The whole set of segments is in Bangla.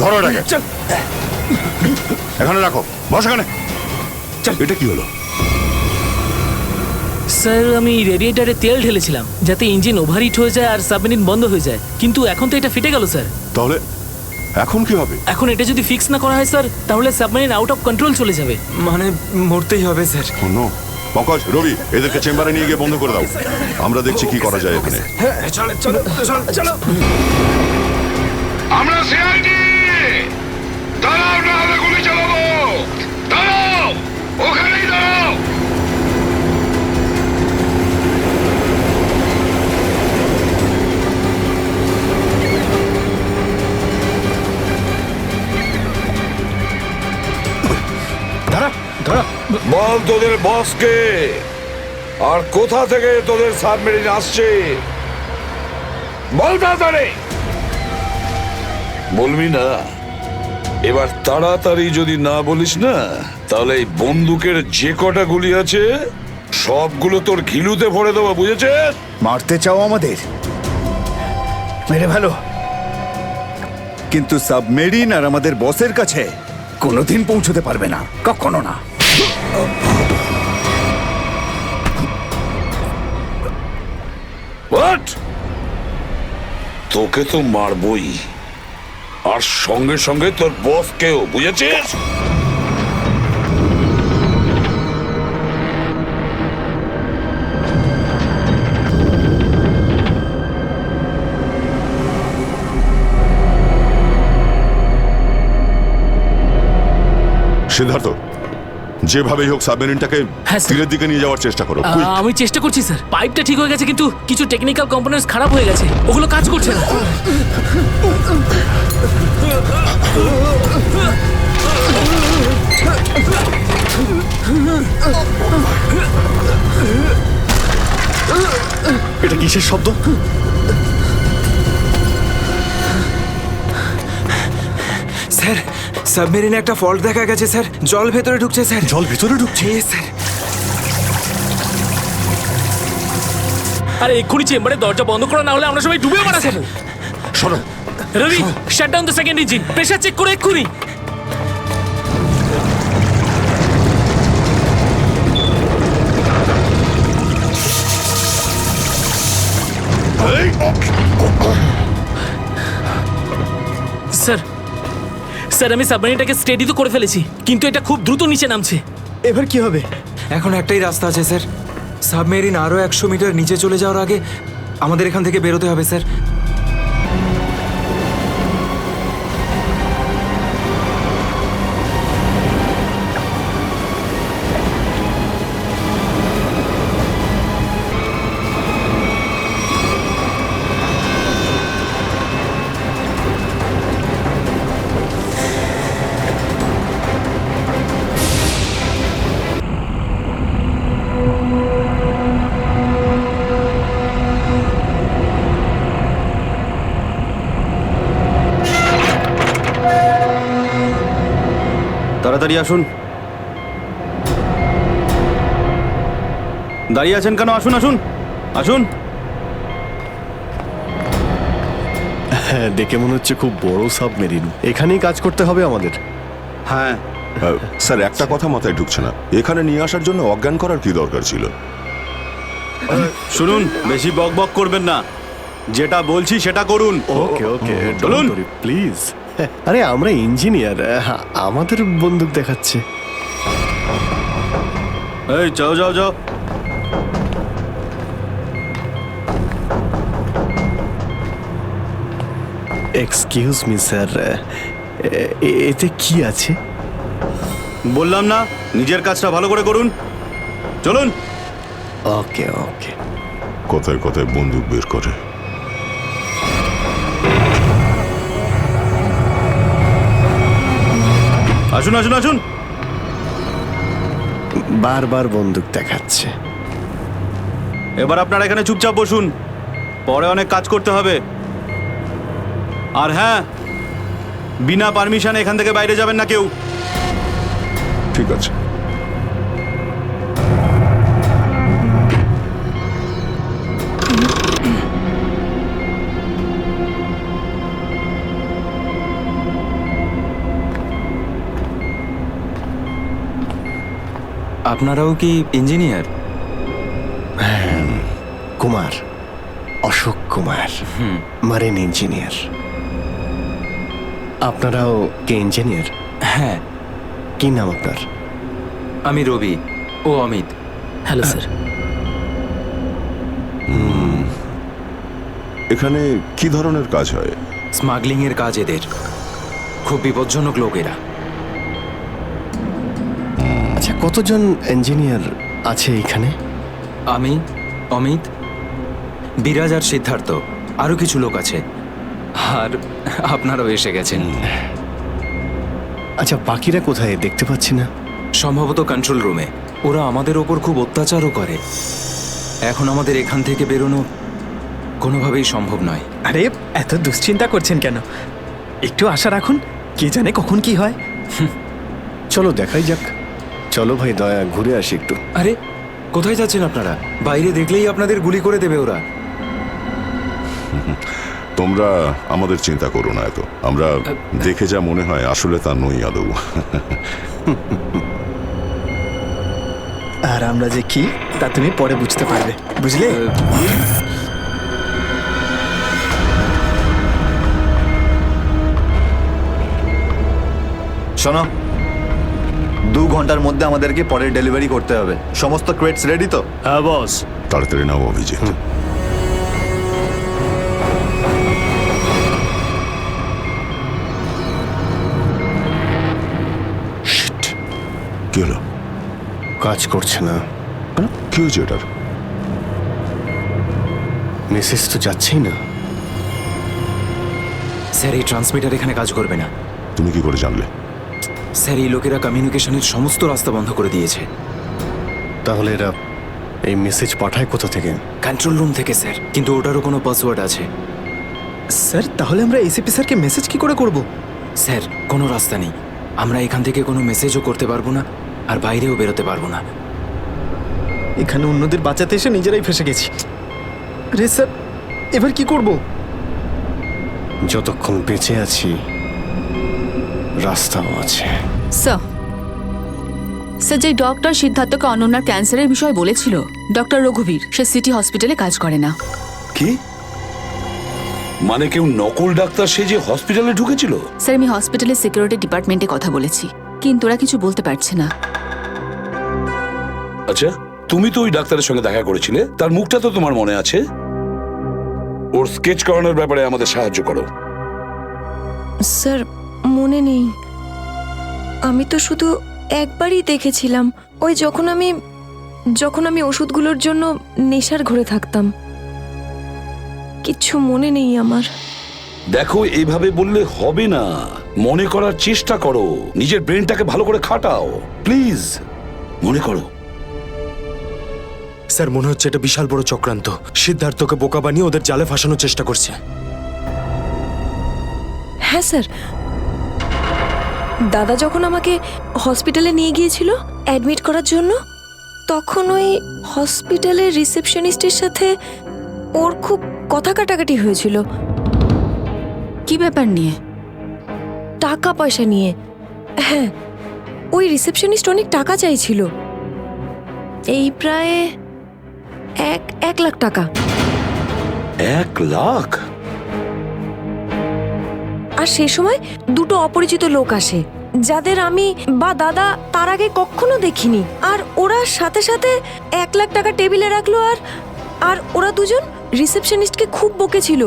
ধরো এটাকে। এখানে রাখো, বস এখানে। এটা কি হলো? স্যার আমি রেডিয়েটারে তেল ঢেলেছিলাম যাতে ইঞ্জিন ওভারহিট হয়ে যায় আর সাবমেরিন বন্ধ হয়ে যায়, কিন্তু এখন তো এটা ফেটে গেল স্যার। তাহলে এখন কি হবে? এখন এটা যদি ফিক্স না করা হয় স্যার, তাহলে সাবমেরিন আউট অফ কন্ট্রোল চলে যাবে। মানে মরতেই হবে স্যার। নো, পঙ্কজ, রবি, এদেরকে চেম্বারে নিয়ে গিয়ে বন্ধ করে দাও। আমরা দেখছি কি করা যায় এখানে। চলো চলো চলো চলো। আমরা সিআইডি, দাঁড়াও না হলে গুলি চালাবো। দাঁড়াও, ওখানেই দাঁড়াও। বল তোদের বসকে, আর কোথা থেকে তোদের সাবমেরিন আসছে বল তাড়াতাড়ি। বলবি না? এবার তাড়াতাড়ি যদি না বলিস না, তাহলে এই বন্দুকের যে কটা গুলি আছে সবগুলো তোর ঘিলুতে ভরে দেবো, বুঝেছিস? মারতে চাও আমাদের? মেরে ভালো, কিন্তু সাবমেরিন আর আমাদের বসের কাছে কোনোদিন পৌঁছতে পারবে না, কখনো না। হোয়াট? তোকে তো মারবই, আর সঙ্গে সঙ্গে তোর বসকেও, বুঝেছিস? সিদ্ধার্থ, যেভাবেই হোক সাবমেরিনটাকে হ্যাঁ, স্যার। তীরের দিকে নিয়ে যাওয়ার চেষ্টা করো। quick। আমি চেষ্টা করছি স্যার। পাইপটা ঠিক হয়ে গেছে, কিন্তু কিছু টেকনিক্যাল কম্পোনেন্টস খারাপ হয়ে গেছে, ওগুলো কাজ করছে না। এটা কিসের শব্দ? স্যার সাবমেরিনে একটা ফল্ট দেখা গেছে স্যার, জল ভেতরে ঢুকছে স্যার। জল ভিতরে ঢুকছে? স্যার আরে এক্ষুনি চেম্বারে দরজা বন্ধ করা, না হলে আমরা সবাই ডুবে মারা স্যার। শোনো, Rabi, shut down the second engine, pressure check করে এক্ষুনি। স্যার স্যার আমি সাবমেরিনটাকে স্টেডি তো করে ফেলেছি, কিন্তু এটা খুব দ্রুত নিচে নামছে। এবার কি হবে? এখন একটাই রাস্তা আছে স্যার, সাবমেরিন আরো 100 মিটার নিচে চলে যাওয়ার আগে আমাদের এখান থেকে বেরোতে হবে স্যার। তাড়াতাড়ি আসুন। দাঁড়িয়ে আছেন কেন? আসুন আসুন আসুন। হ্যাঁ, দেখে মনে হচ্ছে খুব বড় সাবমেরিন। এখানেই কাজ করতে হবে আমাদের। হ্যাঁ স্যার, একটা কথা মাথায় ঢুকছে না, এখানে নিয়ে আসার জন্য অজ্ঞান করার কি দরকার ছিল? শুনুন, বেশি বক বক করবেন না, যেটা বলছি সেটা করুন। ওকে ওকে, চলুন। প্লিজ। আরে আমরা ইঞ্জিনিয়ার, আমাদের বন্দুক দেখাচ্ছে। এই যাও যাও যাও। এক্সকিউজ মি স্যার, এতে কি আছে? বললাম না, নিজের কাজটা ভালো করে করুন। চলুন। ওকে ওকে। কথায় কথায় বন্দুক বের করে। আসুন আসুন আসুন। বারবার বন্দুক দেখাচ্ছে। এবার আপনারা এখানে চুপচাপ বসুন, পরে অনেক কাজ করতে হবে। আর হ্যাঁ, বিনা পারমিশনে এখান থেকে বাইরে যাবেন না কেউ। ঠিক আছে। আপনারাও কি engineer? Kumar, Ashok Kumar, marine engineer. আপনারাও কে ইঞ্জিনিয়ার? হ্যাঁ, কি নাম আপনার? আমি রবি, ও অমিত। Hello sir. এখানে কি ধরনের কাজ হয়? স্মাগলিং এর কাজ এদের। খুব বিপজ্জনক লোক এরা। আচ্ছা, কতজন ইঞ্জিনিয়ার আছে এখানে? আমি, অমিত, বিরাজ আর সিদ্ধার্থ, আরো কিছু লোক আছে। আর আপনারাও এসে গেছেন। আচ্ছা, বাকিরা কোথায় দেখতে পাচ্ছি না? সম্ভবত কন্ট্রোল রুমে। ওরা আমাদের ওপর খুব অত্যাচারও করে। এখন আমাদের এখান থেকে বেরোনো কোনোভাবেই সম্ভব নয়। আরে এত দুশ্চিন্তা করছেন কেন? একটু আশা রাখুন, কে জানে কখন কি হয়। চলো দেখাই যাক। চলো ভাই, দয়া ঘুরে আসি একটু। আরে কোথায় যাচ্ছেন আপনারা? বাইরে দেখলেই আপনাদের গুলি করে দেবে ওরা। তোমরা আমাদের চিন্তা করো না এত। আমরা দেখে যা মনে হয় আসলে তা নই আদৌ। আর আমরা যে কি তা তুমি পরে বুঝতে পারবে, বুঝলে? শোনো, 2 ঘন্টার মধ্যে আমাদেরকে পরের ডেলিভারি করতে হবে। সমস্ত ক্রেটস রেডি তো? হ্যাঁ বস। তাড়াতাড়ি নাও অভিজিৎ। Shit! কি হলো? কাজ করছে না। কেন? কি হয়েছে এটার? মেসেজ তো যাচ্ছেই না। স্যার, এই ট্রান্সমিটার এখানে কাজ করবে না। তুমি কি করে জানলে? স্যার, এই লোকেরা কমিউনিকেশনের সমস্ত রাস্তা বন্ধ করে দিয়েছে। তাহলে এরা এই মেসেজ পাঠায় কোথা থেকে? কন্ট্রোল রুম থেকে স্যার, কিন্তু ওটারও কোনো পাসওয়ার্ড আছে। স্যার, তাহলে আমরা এসিপি স্যারকে মেসেজ কি করে করব? স্যার, কোনো রাস্তা নেই। আমরা এখান থেকে কোনো মেসেজও করতে পারবো না, আর বাইরেও বেরোতে পারবো না। এখানে অন্যদের বাঁচাতে এসে নিজেরাই ফেসে গেছি। আরে স্যার, এবার কি করব? যতক্ষণ বেঁচে আছি রাস্তাও আছে। স্যার, যে ডক্টর সিদ্ধার্থকে অনন্যার ক্যান্সারের বিষয়ে বলেছিল, ডক্টর রঘুবীর, সে সিটি হসপিটালে কাজ করে না। কি মানে? কেউ নকল ডাক্তার সে যে হসপিটালে ঢুকেছিল? স্যার, আমি হসপিটালের সিকিউরিটি ডিপার্টমেন্টে কথা বলেছি, কিন্তু ওরা কিছু বলতে পারছে না। আচ্ছা, তুমি তো ওই ডাক্তারের সঙ্গে দেখা করেছিলে, তার মুখটা তো তোমার মনে আছে। ওর স্কেচ করানোর ব্যাপারে আমাদের সাহায্য করো। স্যার, মনে নেই। আমি তো শুধু একবারই দেখেছিলাম, ওই যখন আমি ওষুধগুলোর জন্য নেশার ঘরে থাকতাম। কিচ্ছু মনে নেই আমার। দেখো, এইভাবে বললে হবে না। মনে করার চেষ্টা করো, নিজের ব্রেনটাকে ভালো করে খাটাও প্লিজ। মনে করো। স্যার, মনে হচ্ছে এটা বিশাল বড় চক্রান্ত। সিদ্ধার্থকে বোকা বানিয়ে ওদের জালে ফাঁসানোর চেষ্টা করছে। হ্যাঁ স্যার, দাদা যখন আমাকে হসপিটালে নিয়ে গিয়েছিল অ্যাডমিট করার জন্য, তখন ওই হসপিটালের রিসেপশনিস্টের সাথে ওর খুব কথা কাটাকাটি হয়েছিল। কি ব্যাপার নিয়ে? টাকা পয়সা নিয়ে। হ্যাঁ, ওই রিসেপশনিস্ট অনেক টাকা চাইছিল, এই প্রায় 1 লাখ টাকা। 1 লাখ? আর সেই সময় 2টো অপরিচিত লোক আসে, যাদের আমি বা দাদা তার আগে কখনো দেখিনি। আর ওরা সাথে সাথে 1 লাখ টাকা টেবিলে রাখলো। আর ওরা দুজন রিসেপশনিস্টকে খুব বকেছিল,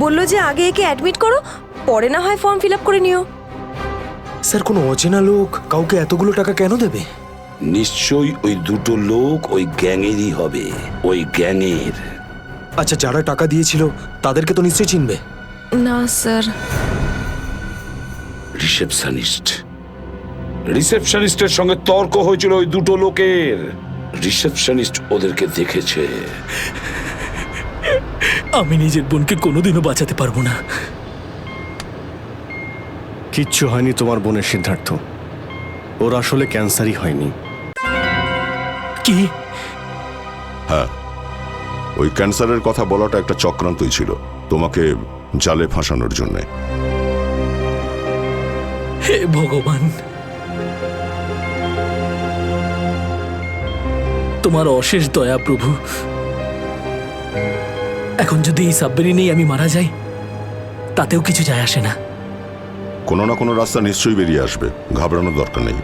বলল যে আগে একে অ্যাডমিট করো, পরে না হয় ফর্ম ফিল আপ করে নিও। স্যার, কোনো অচেনা লোক কাউকে এতগুলো টাকা কেন দেবে? নিশ্চয়ই ওই 2টো লোক ওই গ্যাংয়েরই হবে, ওই গ্যাংয়ের। আচ্ছা, যারা টাকা দিয়েছিল তাদেরকে তো নিশ্চয়ই চিনবে। না স্যার। রিসেপশনিস্টের সঙ্গে তর্ক হয়েছিল ওই 2টো লোকের। রিসেপশনিস্ট ওদেরকে দেখেছে। আমি নিজের বোনকে কোনোদিনও বাঁচাতে পারবো না। কিচ্ছু হয়নি তোমার বোনের, সিদ্ধার্থ। ওর আসলে ক্যান্সারই হয়নি। কি? হ্যাঁ, ওই ক্যান্সারের কথা বলাটা একটা চক্রান্তই ছিল, তোমাকে জালে ফাঁসানোর জন্যে। হে ভগবান! তোমার অশেষ দয়া প্রভু। এখন যদি এই সাবমেরিনেই আমি মারা যাই তাতেও কিছু যায় আসে না। কোনো না কোনো রাস্তা নিশ্চয়ই বেরিয়ে আসবে, ঘাবড়ানোর দরকার নেই।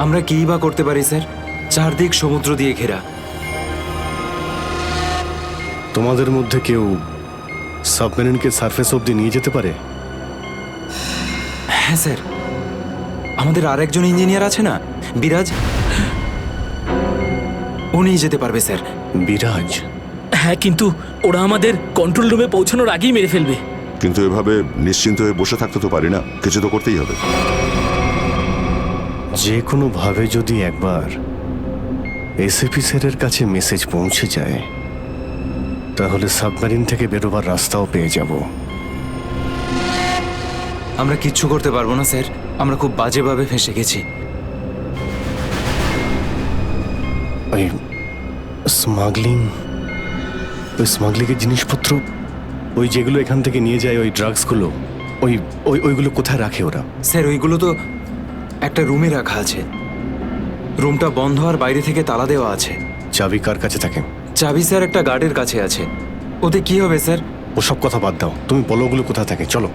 আমরা কী বা করতে পারি স্যার? চারদিক সমুদ্র দিয়ে ঘেরা। তোমাদের মধ্যে কেউ সাবমেরিনকে সারফেস অবধি নিয়ে যেতে পারে? হ্যাঁ স্যার, আমাদের আরেকজন ইঞ্জিনিয়ার আছে না, বিরাজ, ও নিয়ে যেতে পারবে স্যার। বিরাজ? হ্যাঁ, কিন্তু ওরা আমাদের কন্ট্রোল রুমে পৌঁছানোর আগেই মেরে ফেলবে। কিন্তু এভাবে নিশ্চিন্ত হয়ে বসে থাকতে তো পারি না, কিছু তো করতেই হবে। যে কোনোভাবে যদি একবার এসএপি স্যারের কাছে মেসেজ পৌঁছে যায় তাহলে সাবমেরিন থেকে বেরোবার রাস্তাও পেয়ে যাব। আমরা কিচ্ছু করতে পারবো না স্যার, আমরা খুব বাজেভাবে ফেঁসে গেছি। ওই স্মাগলিংয়ের জিনিসপত্র, ওই যেগুলো এখান থেকে নিয়ে যায়, ওই ড্রাগসগুলো, ওইগুলো কোথায় রাখে ওরা? স্যার ওইগুলো তো একটা রুমে রাখা আছে। রুমটা বন্ধ আর বাইরে থেকে তালা দেওয়া আছে। চাবি কার কাছে থাকে? চাবি স্যার একটা গার্ডের কাছে আছে। ওতে কি হবে স্যার? ওসব কথা বাদ দাও, তুমি বলো ওগুলো কোথায় থাকে, চলো।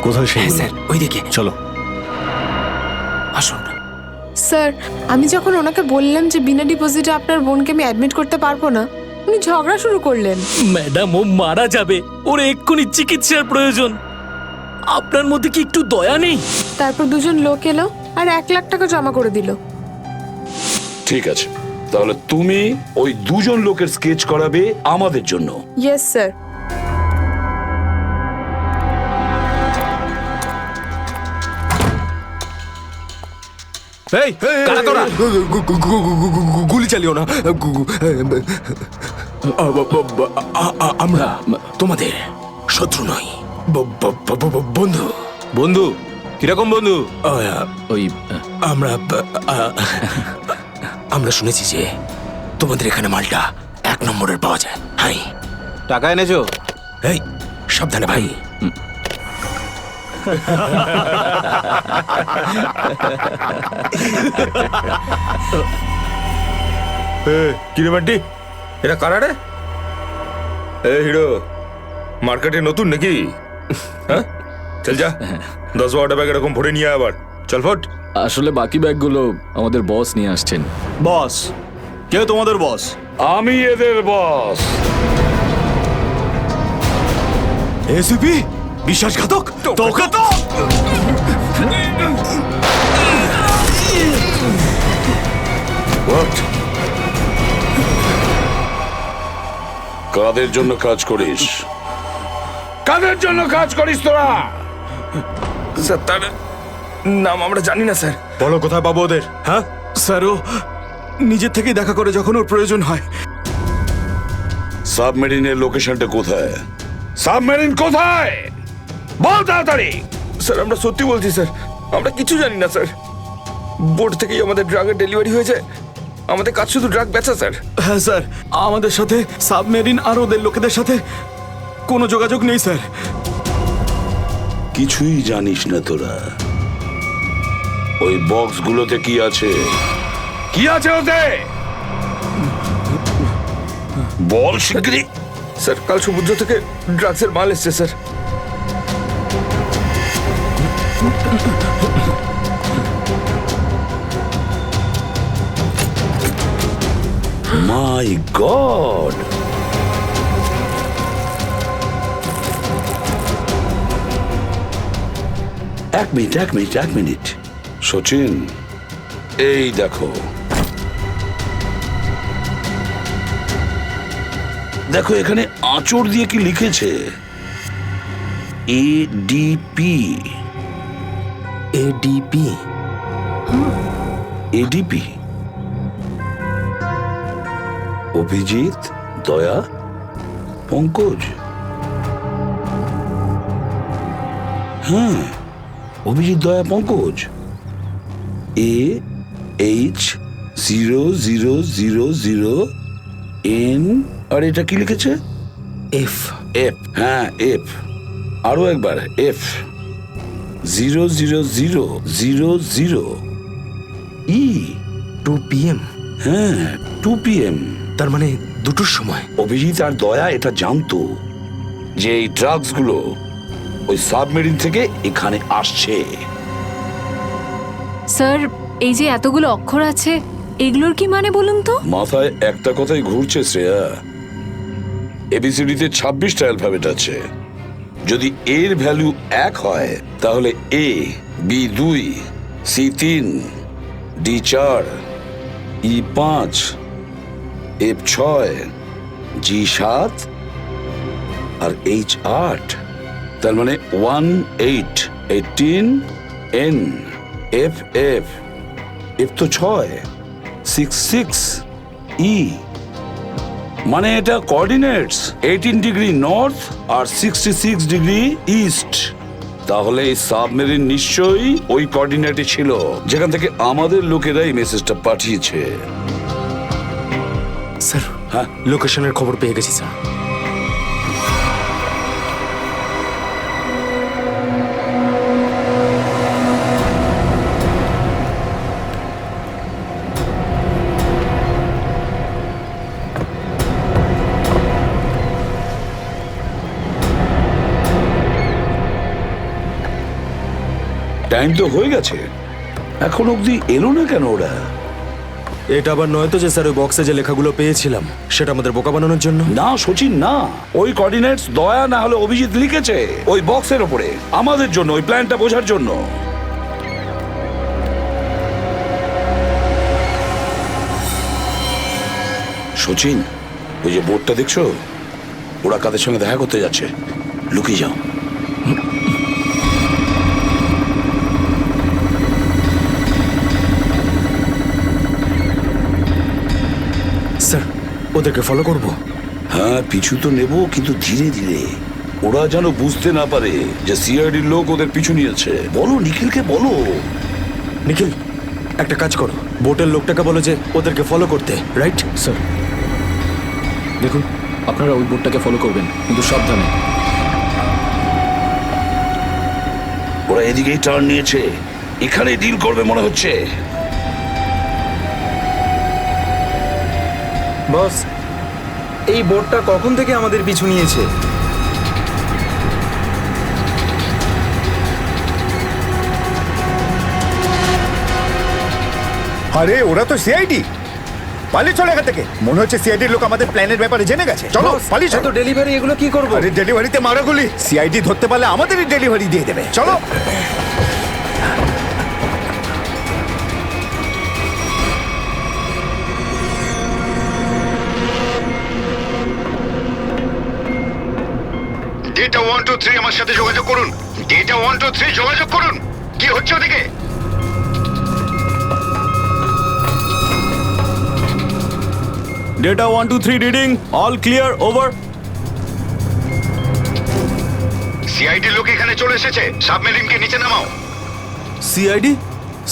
কোথায় সে? হ্যাঁ স্যার, ওইদিকে চলো। আসুন। স্যার, আমি যখন ওনাকে বললাম যে বিনা ডিপোজিটে আপনার বোনকে আমি অ্যাডমিট করতে পারবো না, উনি ঝগড়া শুরু করলেন। ম্যাডাম, ও মারা যাবে, ওর এক্ষুনি চিকিৎসার প্রয়োজন। আপনার মধ্যে কি একটু দয়া নেই? তারপর দুজন লোক এলো আর 1 লাখ টাকা জমা করে দিল। ঠিক আছে, তাহলে তুমি ওই দুজন লোকের স্কেচ করাবে আমাদের জন্য। Yes sir. এই কারা তোরা? গুলি চালিও না। আমরা তোমাদের শত্রু নই, বন্ধু। বন্ধু? কিরকম বন্ধু? ওই আমরা শুনেছি যে তোমাদের এখানে মালটা 1 নম্বরের পাওয়া যায়। হাই, টাকা এনেছো? এই সাবধানে ভাই। কিরে বান্টি, এটা কারা রে? হিরো, মার্কেটে নতুন নাকি? হ্যাঁ, চল যা, 10-12টা ব্যাগ এরকম ভরে নিয়ে আবার চল ফট। আসলে বাকি ব্যাগগুলো আমাদের বস নিয়ে আসছেন। বস? কে তোমাদের বস? আমি এদের বস। এসিপি বিশ্বাসঘাতক, তোকে তো কাদের জন্য কাজ করিস? কাদের জন্য কাজ করিস তোরা? স্যার, তার নাম আমরা জানি না স্যার। বলো কোথায় পাবো ওদের? হ্যাঁ স্যার, ও নিজের থেকেই দেখা করে যখন ওর প্রয়োজন হয়। সাবমেরিনের লোকেশনটা কোথায়? সাবমেরিন কোথায়? বল তাড়াতাড়ি। স্যার, আমরা সত্যি বলছি স্যার, আমরা কিছু জানি না স্যার। বোর্ড থেকেই আমাদের ড্রাগের ডেলিভারি হয়েছে, আমাদের কাজ শুধু ড্রাগ বেচা স্যার। হ্যাঁ স্যার, আমাদের সাথে সাবমেরিন আর ওদের লোকেদের সাথে কোনো যোগাযোগ নেই স্যার। কিছুই জানিস না তোরা? ওই বক্সগুলোতে কি আছে? কি আছে ওতে? বল শিগগিরই। স্যার কাল সমুদ্র থেকে ড্রাগসের মাল এসছে স্যার। মাই গড, এক মিনিট সচিন, এই দেখো দেখো এখানে আঁচড় দিয়ে কি লিখেছে? এডিপি। এডিপি অভিজিৎ, দয়া, পঙ্কজ। হ্যাঁ, অভিজিৎ, দয়া, পঙ্কজ। AH0000N। আর এটা কি লিখেছে? এফ। হ্যাঁ, এফ। আরো একবার এফ। 00000E। 2 PM। হ্যাঁ, 2 PM। তার মানে 2টোর সময়। অভিজিৎ আর দয়া এটা জানতো যে এই ড্রাগস গুলো ওই সাবমেরিন থেকে এখানে আসছে। স্যার, এই যে এতগুলো অক্ষর আছে, এগুলোর কি মানে বলুন তো? মাথায় একটা কথাই ঘুরছে শ্রেয়া। এবিসিডিতে 26টা অ্যালফাবেট আছে। যদি এর ভ্যালু 1 হয় তাহলে A, B 2, C 3, D 4, E 5, F 6, G 7 R H 8। তার মানে 1 8 18 N F F F তো 6 6 6 E। মানে এটা কোঅর্ডিনেটস 18 ডিগ্রি নর্থ আর 66 ডিগ্রি ইস্ট। তাহলে এই সাবমেরিন নিশ্চয়ই ওই কোঅর্ডিনেটে ছিল যেখান থেকে আমাদের লোকেরা এই মেসেজটা পাঠিয়েছে। স্যার, হ্যাঁ, লোকেশনের খবর পেয়ে গেছি স্যার। টাইম তো হয়ে গেছে, এখন অবধি এলো না কেন ওরা? এটা আবার নয় তো যে স্যার ওই বক্সে যে লেখাগুলো পেয়েছিলাম সেটা আমাদের বোকা বানানোর জন্য? না সচিন, না। ওই কোঅর্ডিনেটস দয়া না হলে অভিজিৎ লিখেছে ওই বক্সের ওপরে আমাদের জন্য, ওই প্ল্যানটা বোঝার জন্য। সচিন, ওই যে বোর্ডটা দেখছো, ওরা কাদের সঙ্গে দেখা করতে যাচ্ছে। লুকিয়ে যাও। স্যার, ওদেরকে ফলো করব? হ্যাঁ, পিছু তো নেব, কিন্তু ধীরে ধীরে। ওরা যেন বুঝতে না পারে যে সিআইডির লোক ওদের পিছু নিয়েছে। বলো নিখিলকে, বলো। নিখিল, একটা কাজ করো, বোটের লোকটাকে বলো যে ওদেরকে ফলো করতে। রাইট স্যার, দেখুন আপনারা ওই বোর্ডটাকে ফলো করবেন, কিন্তু সাবধানে। ওরা এদিকেই টার্ন নিয়েছে, এখানে ডিল করবে মনে হচ্ছে। বস, এই বোটটা কখন থেকে আমাদের পিছু নিয়েছে? আরে ওরা তো সিআইডি। পালিয়ে চলে এখান থেকে। মনে হচ্ছে সিআইডির লোক আমাদের প্ল্যানের ব্যাপারে জেনে গেছে। চলো পালিয়ে চলো। ডেলিভারি এগুলো কি করবো? আরে ডেলিভারিতে মারা গুলি। সিআইডি ধরতে পারলে আমাদেরই ডেলিভারি দিয়ে দেবে। চলো। ডেটা 1 2 3 আমার সাথে যোগাযোগ করুন। ডেটা 1 2 3 যোগাযোগ করুন। কি হচ্ছে ওদিকে? Data 1 2 3 reading, all clear, over. CID লোক এখানে চলে এসেছে। সাবমেরিনকে নিচে নামাও।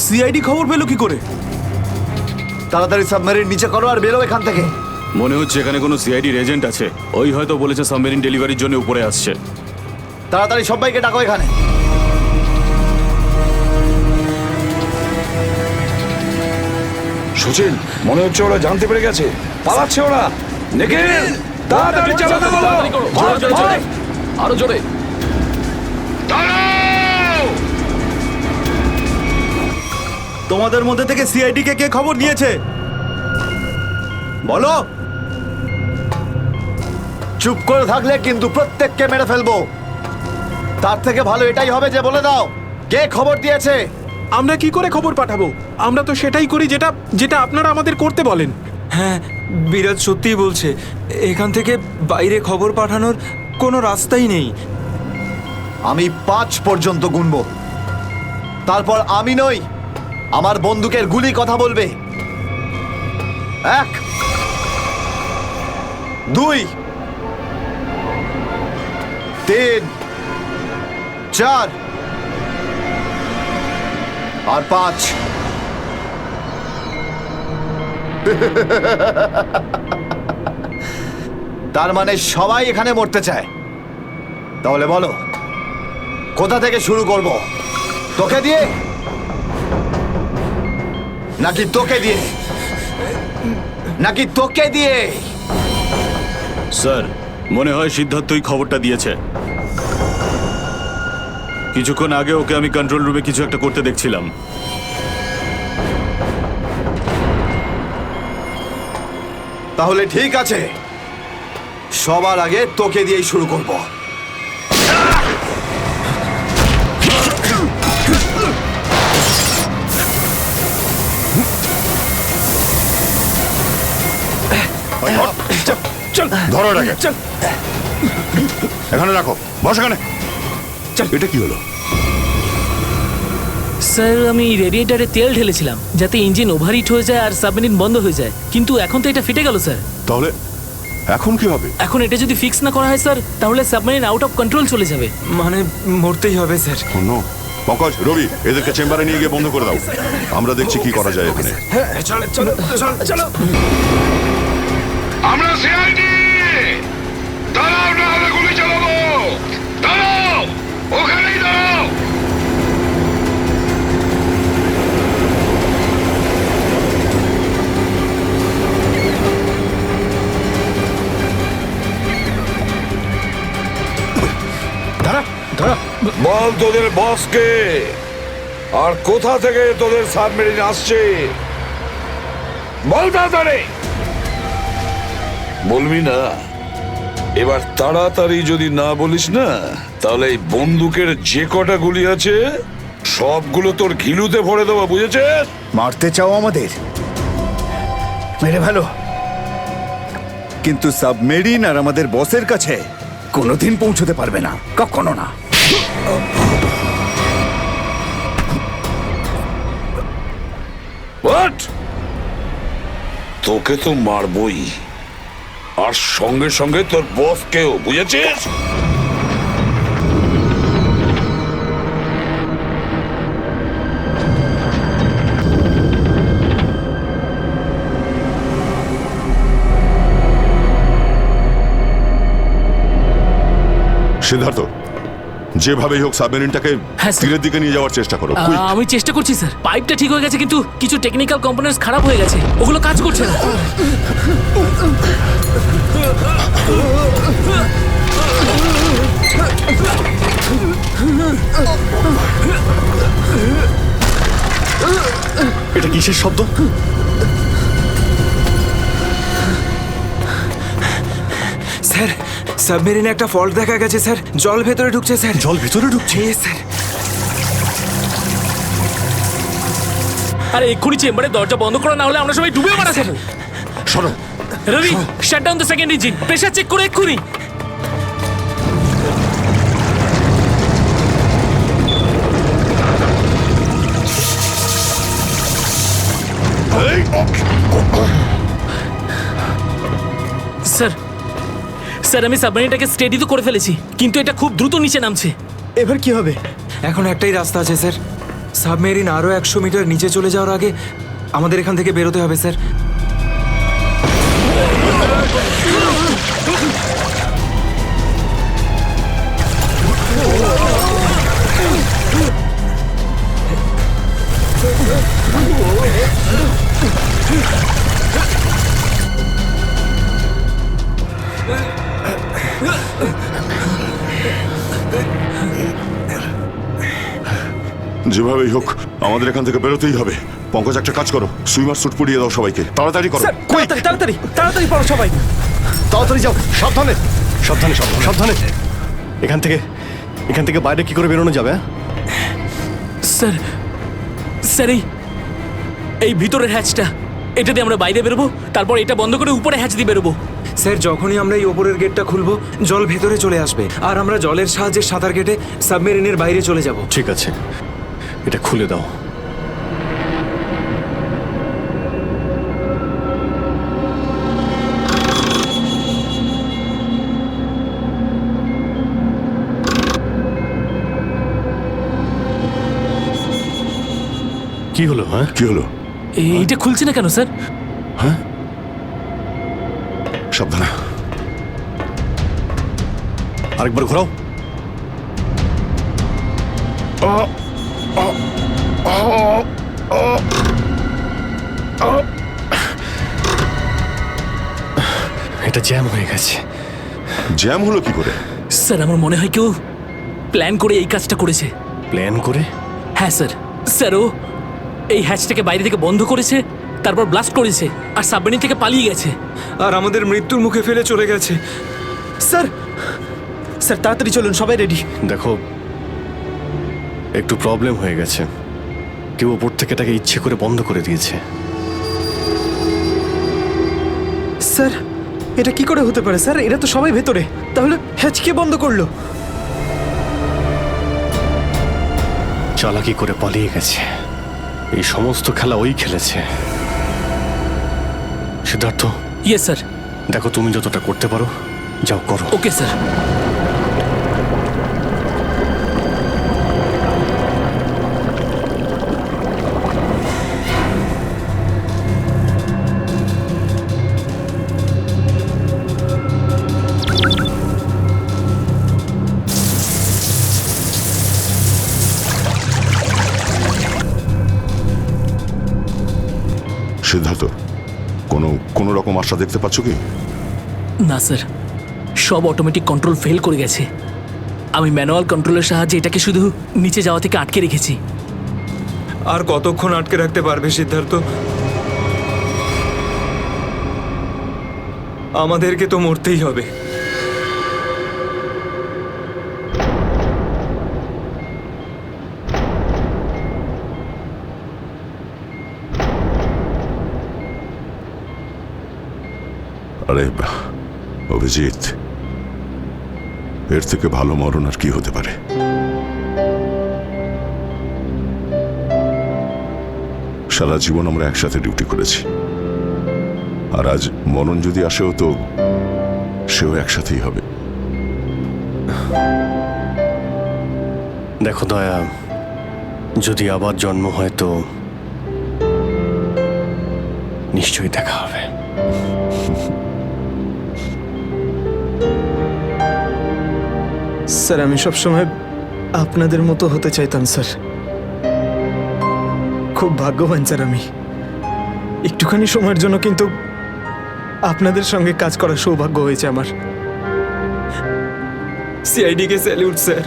সিআইডি খবর পেলো কি করে? তাড়াতাড়ি সাবমেরিন নিচে করো আর বেরো এখান থেকে। মনে হচ্ছে এখানে কোনো সিআইডির এজেন্ট আছে। ওই হয়তো বলেছে সাবমেরিন ডেলিভারির জন্য উপরে আসছে। তাড়াতাড়ি সবাইকে ডাকো এখানে। সচিন, মনে হচ্ছে ওরা জানতে পেরে গেছে, পালাচ্ছে ওরা। নিখিল, তাড়াতাড়ি চালাতে বলো। জোরে জোরে জোরে, আরো জোরে। তোমাদের মধ্যে থেকে সিআইডি কে কে খবর নিয়েছে বলো। চুপ করে থাকলে কিন্তু প্রত্যেককে মেরে ফেলবো। তার থেকে ভালো এটাই হবে যে বলে দাও কে খবর দিয়েছে। আমরা কি করে খবর পাঠাবো? আমরা তো সেটাই করি যেটা যেটা আপনারা আমাদের করতে বলেন। হ্যাঁ, বিরাজ সত্যিই বলছে, এখান থেকে বাইরে খবর পাঠানোর কোনো রাস্তাই নেই। আমি 5 পর্যন্ত গুনবো, তারপর আমি নই, আমার বন্দুকের গুলি কথা বলবে। 1 2 3 4 আর 5। তার মানে সবাই এখানে মরতে চায়। তাহলে বলো কোথা থেকে শুরু করব? তোকে দিয়ে নাকি তোকে দিয়ে? নাকি তোকে দিয়ে? স্যার, মনে হয় সিদ্ধার্থই খবরটা দিয়েছে। কিছুক্ষণ আগে ওকে আমি কন্ট্রোল রুমে কিছু একটা করতে দেখছিলাম। তাহলে ঠিক আছে, সবার আগে তোকে দিয়েই শুরু করব। ধরো এটাকে, এখানে রাখো, বস এখানে। এটা কি হলো? স্যার, আমি রেডিয়েটারে তেল ঢেলেছিলাম যাতে ইঞ্জিন ওভারহিট হয়ে যায় আর সাবমেরিন বন্ধ হয়ে যায়, কিন্তু এখন তো এটা ফেটে গেল স্যার। তাহলে এখন কি হবে? এখন এটা যদি ফিক্স না করা হয় স্যার, তাহলে সাবমেরিন আউট অফ কন্ট্রোল চলে যাবে। মানে মরতেই হবে স্যার। নো, পঙ্কজ, রবি, এদেরকে চেম্বারে নিয়ে গিয়ে বন্ধ করে দাও। আমরা দেখছি কি করা যায় এখানে। আমরা সিআইডি, দাঁড়াও, না হলে গুলি চালাবো। দাঁড়াও, ওখানেই দাঁড়াও। বল তোদের বসকে, আর কোথা থেকে তোদের সাবমেরিন আসছে বল তাড়াতাড়ি। বলবি না? এবার তাড়াতাড়ি যদি না বলিস না, তাহলে এই বন্দুকের যে কটা গুলি আছে সবগুলো তোর ঘিলুতে ভরে দেবো, বুঝেছিস? মারতে চাও আমাদের? মেরে ভালো, কিন্তু সাবমেরিন আর আমাদের বসের কাছে কোনোদিন পৌঁছতে পারবে না, কখনো না। হোয়াট? তোকে তো মারবই, আর সঙ্গে সঙ্গে তোর বসকেও, বুঝেছিস? সিদ্ধার্থ, যেভাবেই হোক সাবমেরিনটাকে হ্যাঁ, স্যার। তীরের দিকে নিয়ে যাওয়ার চেষ্টা করো। quick! আমি চেষ্টা করছি স্যার। পাইপটা ঠিক হয়ে গেছে, কিন্তু কিছু টেকনিক্যাল কম্পোনেন্টস খারাপ হয়ে গেছে, ওগুলো কাজ করছে না। এটা কিসের শব্দ? স্যার, সাবমেরিনে একটা ফল্ট দেখা গেছে স্যার, জল ভেতরে ঢুকছে স্যার। জল ভেতরে ঢুকছে? স্যার। আরে এক্ষুনি চেম্বারে দরজা বন্ধ করা, না হলে আমরা সবাই ডুবে মারা স্যার। সরো Ravi, shut down the second engine, pressure check করে এক্ষুনি। স্যার, স্যার, আমি সাবমেরিনটাকে স্টেডি তো করে ফেলেছি, কিন্তু এটা খুব দ্রুত নিচে নামছে। এবার কি হবে? এখন একটাই রাস্তা আছে স্যার, সাবমেরিন আরো 100 মিটার নিচে চলে যাওয়ার আগে আমাদের এখান থেকে বেরোতে হবে স্যার। যেভাবেই হোক আমাদের এখান থেকে বেরোতেই হবে। পঙ্কজ, একটা কাজ করো, সুইমার স্যুট পরিয়ে দাও সবাইকে, তাড়াতাড়ি করো। স্যার তাড়াতাড়ি তাড়াতাড়ি তাড়াতাড়ি পড়ো সবাই। তাড়াতাড়ি যাও, সাবধানে সাবধানে সাবধানে সাবধানে। এখান থেকে বাইরে কি করে বেরোনো যাবে? স্যার স্যার এই ভিতরের হ্যাচটা, এটা দিয়ে আমরা বাইরে বেরোবো, তারপর এটা বন্ধ করে উপরে হ্যাচ দিয়ে বেরোবো। স্যার, যখনই আমরা এই ওপরের গেটটা খুলবো জল ভেতরে চলে আসবে, আর আমরা জলের সাহায্যে সাঁতার কেটে সাবমেরিনের বাইরে চলে যাব। ঠিক আছে, এটা খুলে দাও। কি হলো? হ্যাঁ, কি হলো? এইটা খুলছে না কেন স্যার? হ্যাঁ, সাবধানে। আরেকবার ঘোরাও। এটা জ্যাম হয়ে গেছে। জ্যাম হলো কি করে? স্যার আমার মনে হয় কেউ প্ল্যান করে এই কাজটা করেছে। প্ল্যান করে? হ্যাঁ স্যার। স্যার ও এই হ্যাচটাকে বাইরে থেকে বন্ধ করেছে, তারপর ব্লাস্ট করেছে, আর সাবমেরিন থেকে পালিয়ে গেছে, আর আমাদের মৃত্যুর মুখে ফেলে চলে গেছে। স্যার স্যার তাড়াতাড়ি চলুন, সবাই রেডি। দেখো, একটু প্রবলেম হয়ে গেছে। কেউ ওপর থেকে এটাকে ইচ্ছে করে বন্ধ করে দিয়েছে। স্যার এটা কি করে হতে পারে স্যার? এরা তো সবাই ভেতরে, তাহলে হ্যাচ কে বন্ধ করলো? চালাকি করে পালিয়ে গেছে। এই সমস্ত খেলা ওই খেলেছে। সিদ্ধার্থ। Yes sir. দেখো, তুমি যতটা করতে পারো যাও করো। Okay sir. সিদ্ধার্থ, কোনো রকম আশা দেখতে পাচ্ছ কি? না স্যার, সব অটোমেটিক কন্ট্রোল ফেল করে গেছে। আমি ম্যানুয়াল কন্ট্রোলের সাহায্যে এটাকে শুধু নিচে যাওয়া থেকে আটকে রেখেছি। আর কতক্ষণ আটকে রাখতে পারবে সিদ্ধার্থ? আমাদেরকে তো মরতেই হবে। আরে অভিজিৎ, এর থেকে ভালো মরণ আর কি হতে পারে? সারা জীবন আমরা একসাথে ডিউটি করেছি, আর আজ মরণ যদি আসেও তো সেও একসাথেই হবে। দেখো দয়া, যদি আবার জন্ম হয় তো নিশ্চয়ই দেখা হবে। স্যার আমি সবসময় আপনাদের মতো হতে চাইতাম স্যার। খুব ভাগ্যবান স্যার আমি, একটুখানি সময়ের জন্য কিন্তু আপনাদের সঙ্গে কাজ করার সৌভাগ্য হয়েছে আমার। সিআইডি কে স্যালিউট স্যার।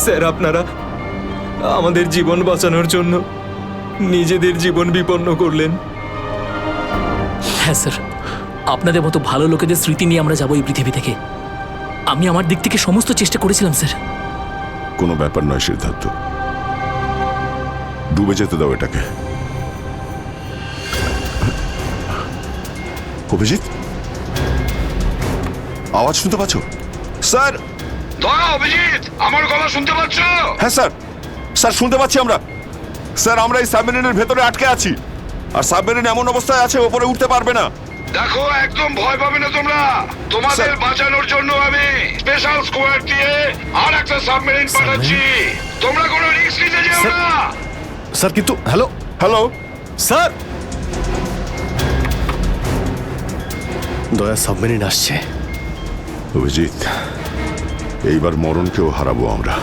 স্যার আপনারা আমাদের জীবন বাঁচানোর জন্য নিজেদের জীবন বিপন্ন করলেন। হ্যাঁ স্যার, আপনাদের মতো ভালো লোকেদের স্মৃতি নিয়ে আমরা যাবো এই পৃথিবী থেকে। আমি আমার দিক থেকে সমস্ত চেষ্টা করেছিলাম স্যার। কোনো ব্যাপার নয় সিদ্ধার্থ, ডুবে যেতে দাও এটাকে। অভিজিৎ, আওয়াজ শুনতে পাচ্ছ? স্যার, অভিজিৎ, আমার গলা শুনতে পাচ্ছ? হ্যাঁ স্যার, স্যার শুনতে পাচ্ছি আমরা। স্যার, আমরা এই সাবমেরিনের ভেতরে আটকে আছি, আর সাবমেরিন এমন অবস্থায় আছে ওপরে উঠতে পারবে না। দেখো, একদম ভয় পাবে না তোমরা। তোমাদের বাঁচানোর জন্য আমি স্পেশাল স্কোয়াড দিয়ে আর একটা সাবমেরিন পাঠাচ্ছি। তোমরা কোনো রিস্ক নিতে যেও না। স্যার কিন্তু হ্যালো হ্যালো স্যার, দয়া সাবমেরিন আসছে। অভিজিৎ, এইবার মরণকেও হারাবো আমরা।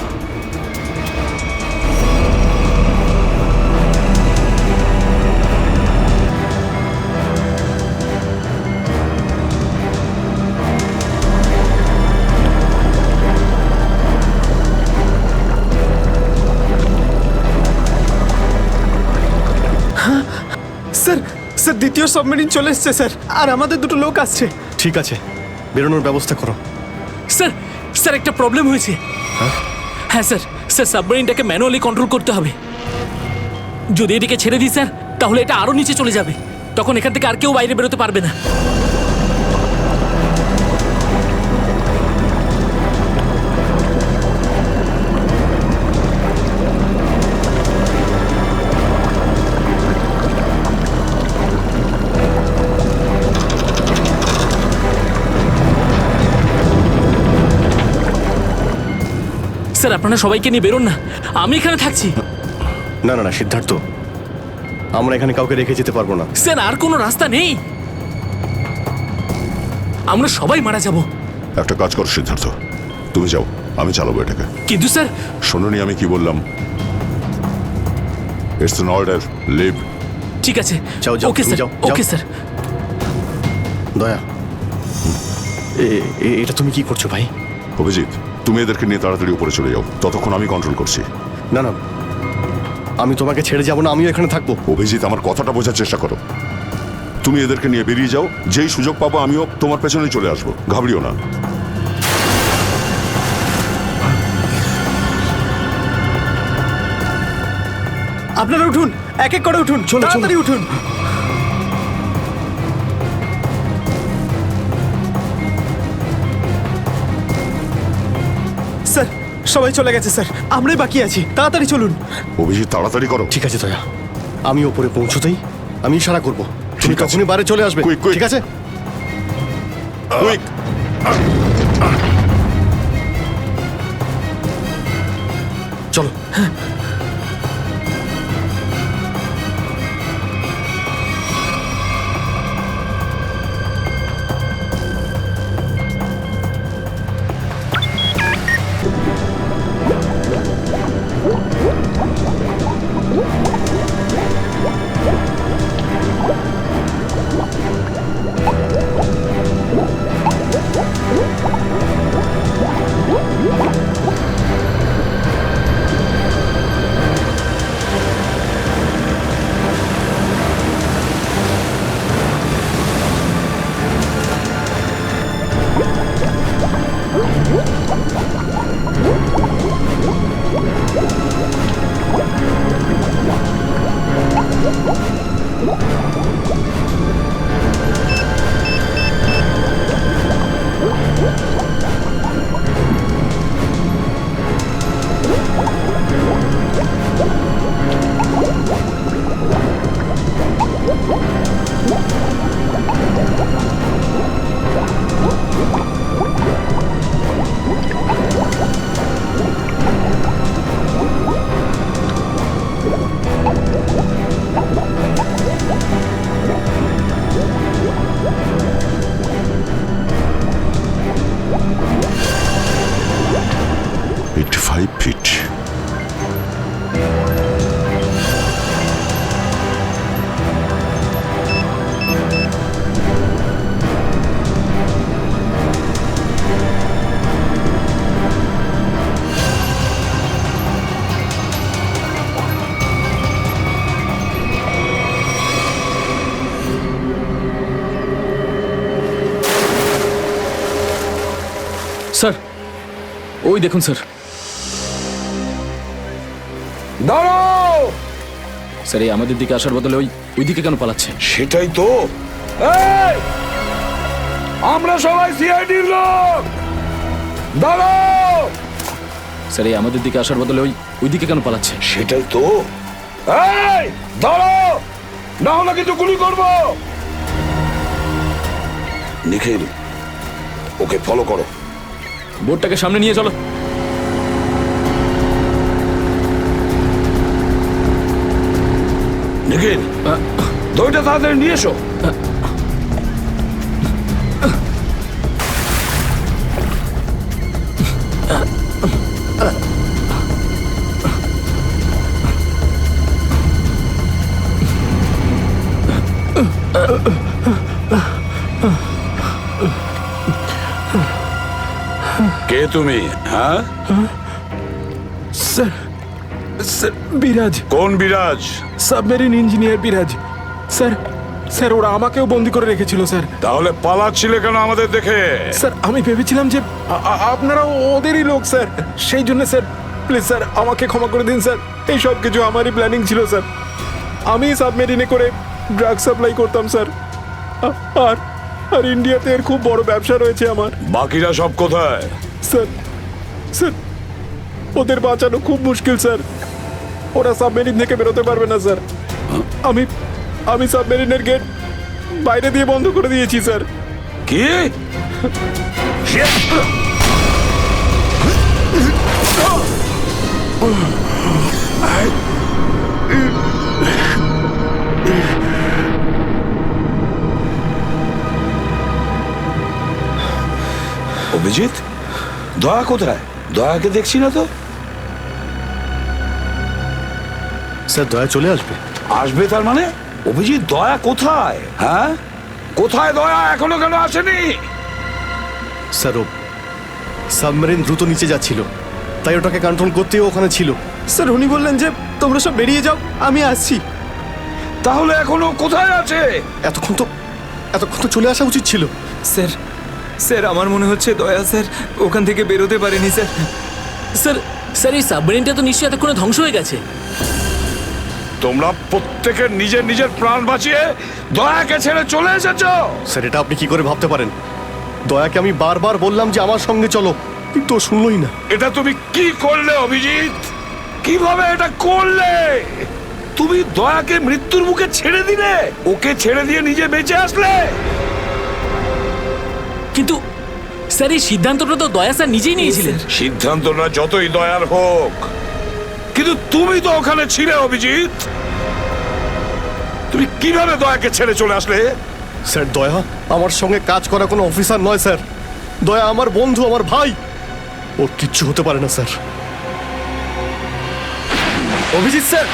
দ্বিতীয় সাবমেরিন চলে এসছে স্যার, আর আমাদের দুটো লোক আসছে। ঠিক আছে, বেরোনোর ব্যবস্থা করো। স্যার স্যার একটা প্রবলেম হয়েছে। হ্যাঁ স্যার, স্যার সাবমেরিনটাকে ম্যানুয়ালি কন্ট্রোল করতে হবে। যদি এটিকে ছেড়ে দিই স্যার, তাহলে এটা আরো নিচে চলে যাবে। তখন এখান থেকে আর কেউ বাইরে বেরোতে পারবে না। স্যার আপনারা সবাইকে নিয়ে বেরোন না, আমি এখানে থাকছি। না না না সিদ্ধার্থ, আমরা এখানে কাউকে রেখে যেতে পারবো না। স্যার আর কোনো রাস্তা নেই, আমরা সবাই মারা যাব। একটা কাজ করো সিদ্ধার্থ, তুমি যাও, আমি চালাবো এটাকে। কিন্তু স্যার, শোনোনি আমি কি বললাম? It's an order, leave. ঠিক আছে, যাও যাও, ওকে তুমি স্যার, যাও, ওকে যাও। স্যার। দয়া, এটা তুমি কি করছো ভাই? অভিজিৎ, তুমি এদেরকে নিয়ে তাড়াতাড়ি উপরে চলে যাও, ততক্ষণ আমি কন্ট্রোল করছি। না না, আমি তোমাকে ছেড়ে যাবো না, আমিও এখানে থাকবো। অভিজিৎ, আমার কথাটা বোঝার চেষ্টা করো। তুমি এদেরকে নিয়ে বেরিয়ে যাও, যেই সুযোগ পাবো আমিও তোমার পেছনেই চলে আসবো, ঘাবড়িও না। আপনারা উঠুন, এক এক করে উঠুন, তাড়াতাড়ি উঠুন। স্যার সবাই চলে গেছে স্যার, আমরাই বাকি আছি, তাড়াতাড়ি চলুন। অভিজিৎ, তাড়াতাড়ি করো। ঠিক আছে দয়া, আমি ওপরে পৌঁছতেই আমি ইশারা করবো, তুমি ঠিক আছে। তখনই বাইরে চলে আসবে। Quick, quick. ঠিক আছে? কুইক। চলো। স্যার ওই দেখুন স্যার। দাঁড়াও! স্যার এই আমাদের দিকে আসার বদলে ওই দিকে কেন পালাচ্ছে? সেটাই তো। এই! আমরা সবাই সিআইডির লোক। দাঁড়াও! স্যার এই আমাদের দিকে আসার বদলে ওই দিকে কেন পালাচ্ছে? সেটাই তো। এই! দাঁড়াও! না হলে কিন্তু গুলি করব। নিখিল, ওকে ফলো করো। বোটটাকে সামনে নিয়ে চলো। নিখিল, দইটা তাড়াতাড়ি নিয়ে এসো। কে তুমি? হ্যাঁ স্যার, স্যার বিরাজ। কোন বিরাজ? সাবমেরিন ইঞ্জিনিয়ার বিরাজ। স্যার স্যার ওরা আমাকেও বন্দি করে রেখেছিল স্যার। তাহলে পালাচ্ছিলে কেন আমাদের দেখে? স্যার আমি ভেবেছিলাম যে আপনারা ওদেরই লোক স্যার, সেই জন্য স্যার প্লিজ স্যার আমাকে ক্ষমা করে দিন স্যার। এই সব কিছু আমারই প্ল্যানিং ছিল স্যার। আমি সাবমেরিনে করে ড্রাগ সাপ্লাই করতাম স্যার, আর আর ইন্ডিয়াতে এর খুব বড় ব্যবসা রয়েছে আমার। বাকিরা সব কোথায়? স্যার স্যার ওদের বাঁচানো খুব মুশকিল স্যার, ওরা সাবমেরিন থেকে বেরোতে পারবে না স্যার। আমি আমি সাবমেরিনের গেট বাইরে দিয়ে বন্ধ করে দিয়েছি স্যার। কি? অভিজিৎ, দয়া কোথায়? দয়াকে দেখছি না তো। স্যার দয়া চলে আসবে। আসবে তার মানে? অভিজিৎ, দয়া কোথায়? হ্যাঁ, কোথায় দয়া? এখনো কেন আসেনি? স্যার ও সাবমেরিন দ্রুত নিচে যাচ্ছিল, তাই ওটাকে কন্ট্রোল করতেও ওখানে ছিল। স্যার উনি বললেন যে তোমরা সব বেরিয়ে যাও, আমি আসছি। তাহলে এখনো কোথায় আছে? এতক্ষণ তো চলে আসা উচিত ছিল। স্যার স্যার আমার মনে হচ্ছে দয়া স্যার ওখান থেকে বেরোতে পারেনি স্যার। স্যার স্যার এই সাবমেরিনটা তো নিশ্চয়ই এতক্ষণে ধ্বংস হয়ে গেছে। তোমরা প্রত্যেকে নিজের নিজের প্রাণ বাঁচিয়ে দয়াকে ছেড়ে চলে এসেছো। স্যার এটা আপনি কি করে ভাবতে পারেন? দয়াকে আমি বারবার বললাম যে আমার সঙ্গে চলো, কিন্তু ও শুনলই না। এটা তুমি কি করলে অভিজিৎ? কিভাবে এটা করলে? তুমি দয়াকে মৃত্যুর মুখে ছেড়ে দিলে, ওকে ছেড়ে দিয়ে নিজে বেঁচে আসলে। কিন্তু স্যার এই সিদ্ধান্তটা তো দয়া স্যার নিজেই নিয়েছিলেন। সিদ্ধান্তটা যতই দয়ার হোক, কিন্তু তুমি তো ওখানে ছিলে অভিজিৎ। তুমি কিভাবে দয়াকে ছেড়ে চলে আসলে? স্যার দয়া আমার সঙ্গে কাজ করা কোনো অফিসার নয় স্যার। দয়া আমার বন্ধু, আমার ভাই, ওর কিচ্ছু হতে পারে না স্যার। অভিজিৎ স্যার,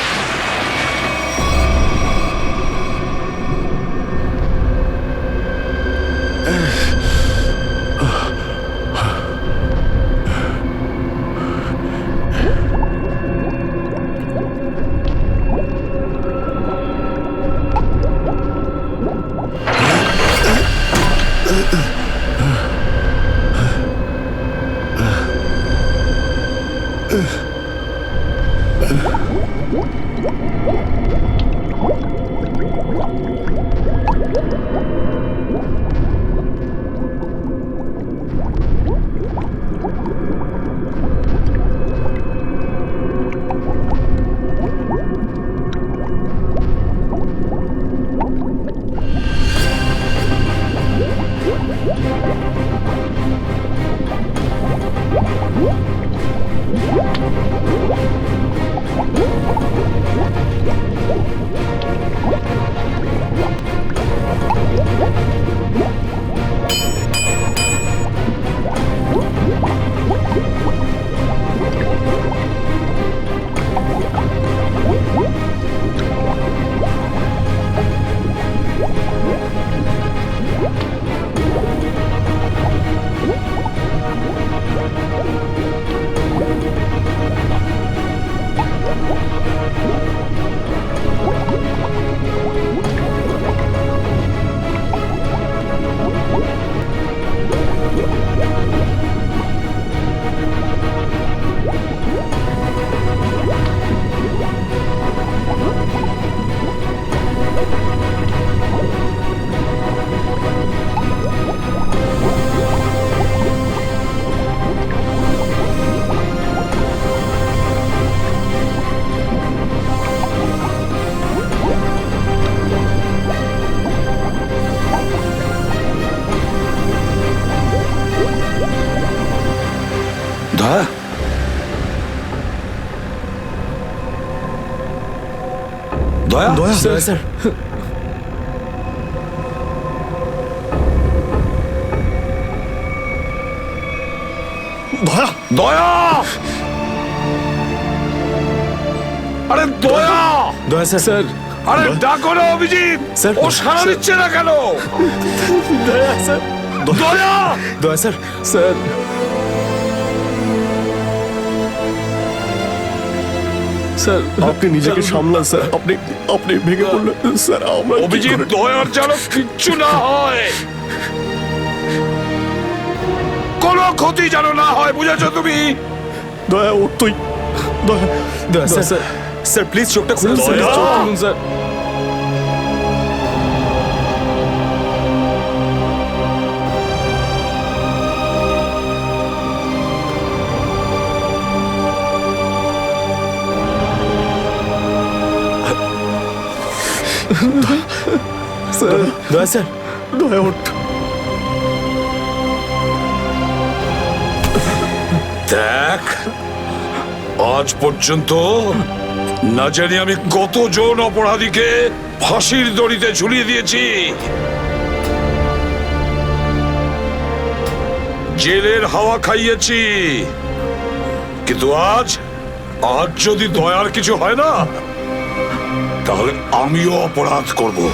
দয়া, দয়া, দয়া স্যার দয়া দয়া, আরে দয়া, দয়া স্যার স্যার আরে ডাকো না অভিজিৎ। স্যার, ও সাড়া দিচ্ছে না কেন? দয়া স্যার দয়া, দয়া স্যার স্যার স্যার আপনি নিজেকে সামলান স্যার। আপনি আপনি ভেঙে পড়লেন স্যার। আমরা কি অভিজিৎ, করে- দয়ার যেন কিচ্ছু না হয়, কোনো ক্ষতি যেন না হয়, বুঝেছো তুমি? দয়া ওর তুই দয়া স্যার স্যার স্যার প্লিজ চোখটা খুলুন স্যার, দয়া! চোখ খুলুন স্যার। স্যার দয়া স্যার, দয়া ওঠ। দেখ, আজ পর্যন্ত না জানি আমি কতজন অপরাধীকে ফাঁসির দড়িতে ঝুলিয়ে দিয়েছি, জেলের হাওয়া খাইয়েছি, কিন্তু আজ যদি দয়ার কিছু হয় না, তাহলে আমিও অপরাধ করব।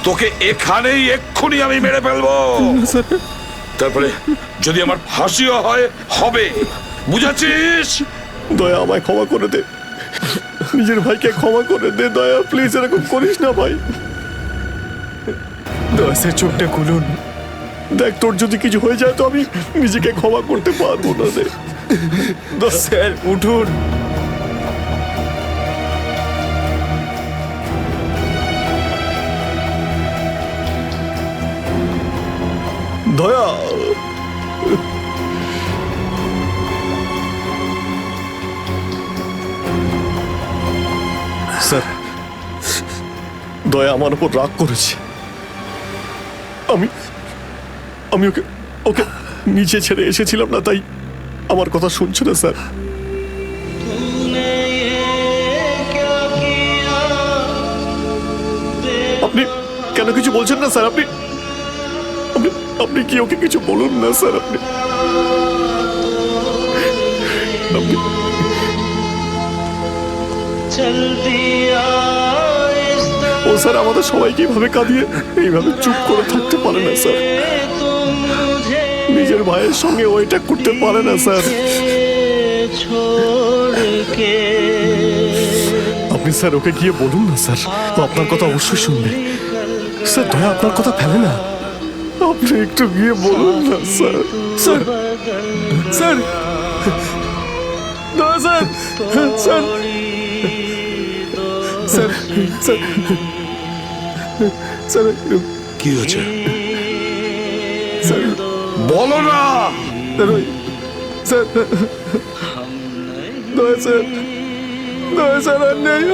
তোকে এখানেই এক্ষুনি আমি মেরে ফেলবো। তারপরে যদি আমার ফাঁসিও হয়, হবে, বুঝেছিস? দয়া আমায় ক্ষমা করে দে, নিজের ভাইকে ক্ষমা করে দে। দয়া প্লিজ এরকম করিস না ভাই। দয়া স্যার চোখটা খুলুন। দেখ তোর যদি কিছু হয়ে যায় তো আমি নিজেকে ক্ষমা করতে পারবো না রে। স্যার উঠুন। দয়া স্যার, দয়া আমার উপর রাগ করেছে। আমি আমি ওকে ওকে নিচে ছেড়ে এসেছিলাম না, তাই আমার কথা শুনছে না স্যার। আপনি কেন কিছু বলছেন না স্যার? আপনি আপনি আপনি কি ওকে কিছু বলুন না স্যার? আপনি আপনি- ও স্যার আমাদের সবাইকে এইভাবে কাঁদিয়ে এইভাবে চুপ করে থাকতে পারে না স্যার। নিজের ভাইয়ের সঙ্গে ও এটা করতে পারে না স্যার। আপনি স্যার ওকে গিয়ে বলুন না স্যার, ও আপনার কথা অবশ্যই শুনবে। স্যার দয়া আপনার কথা ফেলে না, আপনি একটু গিয়ে বলুন না স্যার। স্যার স্যার দয়া sir sir sir sir sir কি হয়েছে স্যার বলো না। স্যার দয়া স্যার, দয়া স্যার আর নেই।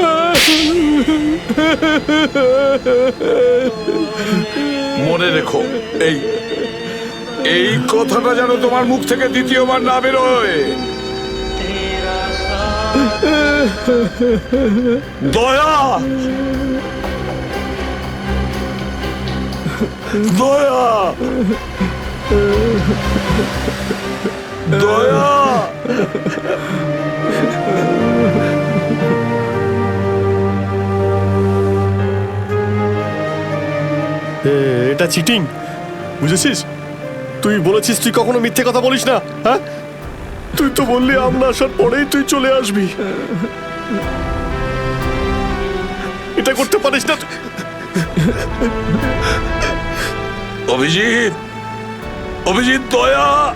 মনে রেখো, এই এই কথাটা যেন তোমার মুখ থেকে দ্বিতীয়বার না বেরোয়। দয়া, দয়া, দয়া। এটা চিটিং, বুঝেছিস? তুই বলেছিস তুই কখনো মিথ্যে কথা বলিস না। হ্যাঁ, তুই তো বললি আমরা আসার পরেই তুই চলে আসবি। এটা করতে পারিস না। অভিজিৎ, অভিজিৎ, দয়া,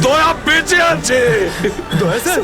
দয়া বেঁচে আছে। দয়া স্যার,